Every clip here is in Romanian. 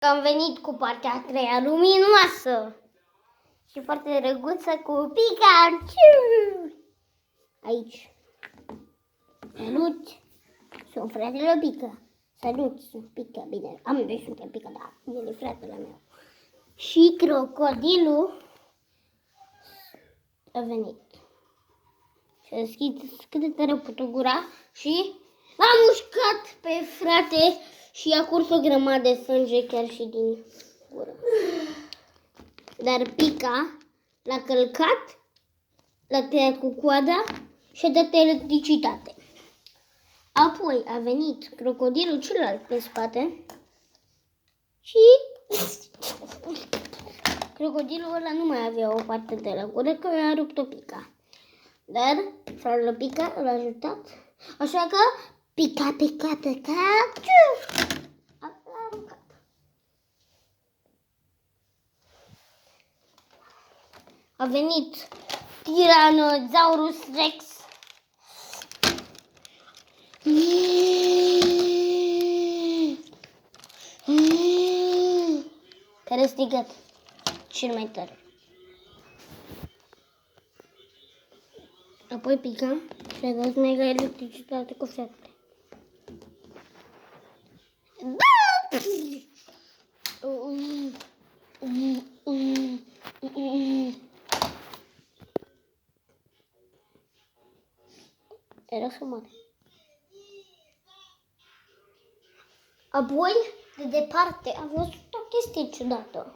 Am venit cu partea a treia luminoasă și foarte drăguță cu Pikachu. Aici. Salut! Sunt fratele Pica. Salut, sunt Pica. Bine, amândoi suntem Pica, dar el e fratele meu. Și crocodilul a venit. Și a deschis cât de tare a putut gura și l-a mușcat pe frate și a curs o grămadă de sânge chiar și din gură. Dar Pica l-a călcat, l-a tăiat cu coada și a dat electricitate. Apoi a venit crocodilul celălalt pe spate și crocodilul ăla nu mai avea o parte de la gură că i-a rupt-o Pica. Dar fratele Pica l-a ajutat, așa că Pica, l-a aruncat. A venit Tyrannosaurus Rex. Care a strigat cel mai tare. Apoi Pica și-a dat mega electricitate cu fratele. Era să moare. Apoi, de departe, a văzut o chestie ciudată.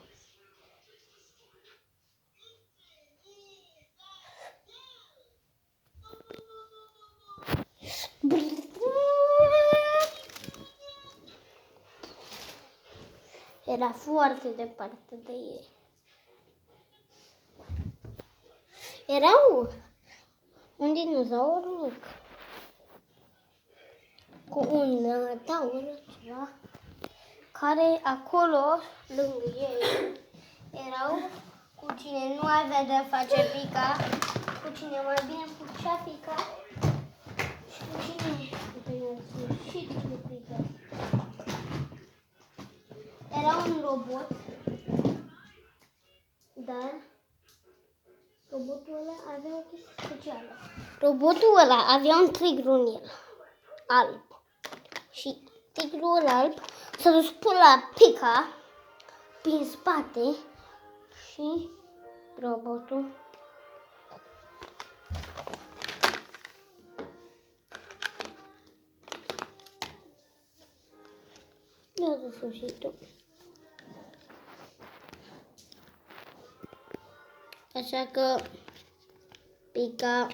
Era foarte departe de ei. Era un dinozaur mic cu un taur, ceva, care acolo, lângă ei, erau cu cine nu avea de-a face Pica, cu cine mai bine făcea Pica și cu cine și cu Pica. Era un robot, dar robotul ăla avea o chestie specială. Robotul ăla avea un tigru în el, alb. Și tigrul alb s-a dus până la Pica, prin spate, și robotul i-a dus sfârșitul. Așa că Pica,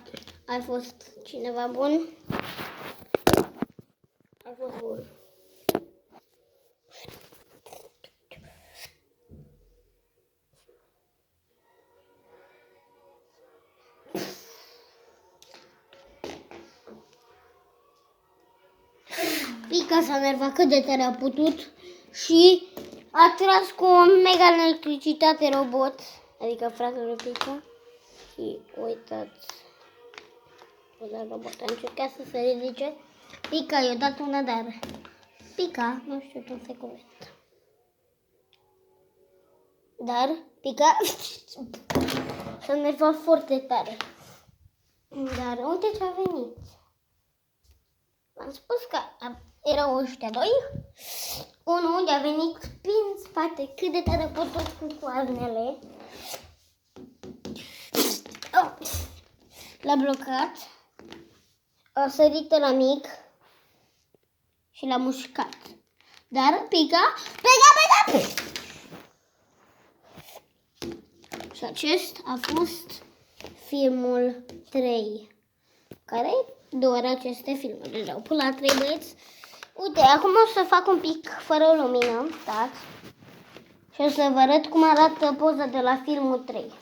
ai fost cineva bun? Ai fost bun. Pica s-a enervat cât de tare a putut și a tras cu o mega electricitate robot, adică fratele Pica. Și uitați, robot a încercat să se ridice. Pica i-a dat una, dar Pica nu știu un secund. Dar Pica s-a enervat foarte tare. Dar uite ce a venit. Am spus că erau ăștia doi. Unul unde a venit prin spate cât de tare a putut cu coarnele. L-a blocat. A sărit la mic și l-a mușcat. Dar Pica. Și acesta a fost filmul 3. Care doar aceste filme. Deja până la 3 băieți. Uite, acum o să fac un pic fără lumină. Stați. Și o să vă arăt cum arată poza de la filmul 3.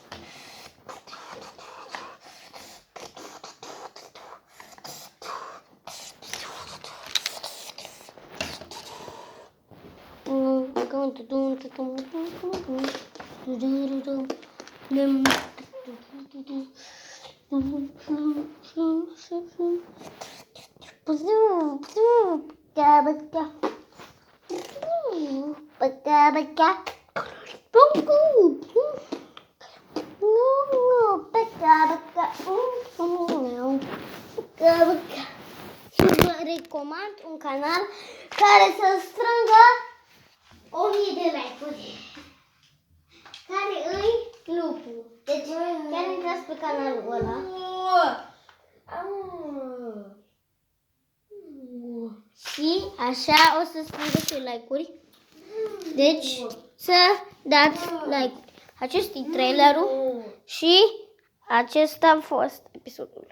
Băca, băca. Bucu. Băca, băca. Băca, băca. Și vă recomand un canal care să strângă 1000 de like-uri. Care îi Lupu. Deci chiar intrați pe canalul ăla. Și așa o să strângă și like-uri. Deci să dați like. Acesta e trailerul și acesta a fost episodul.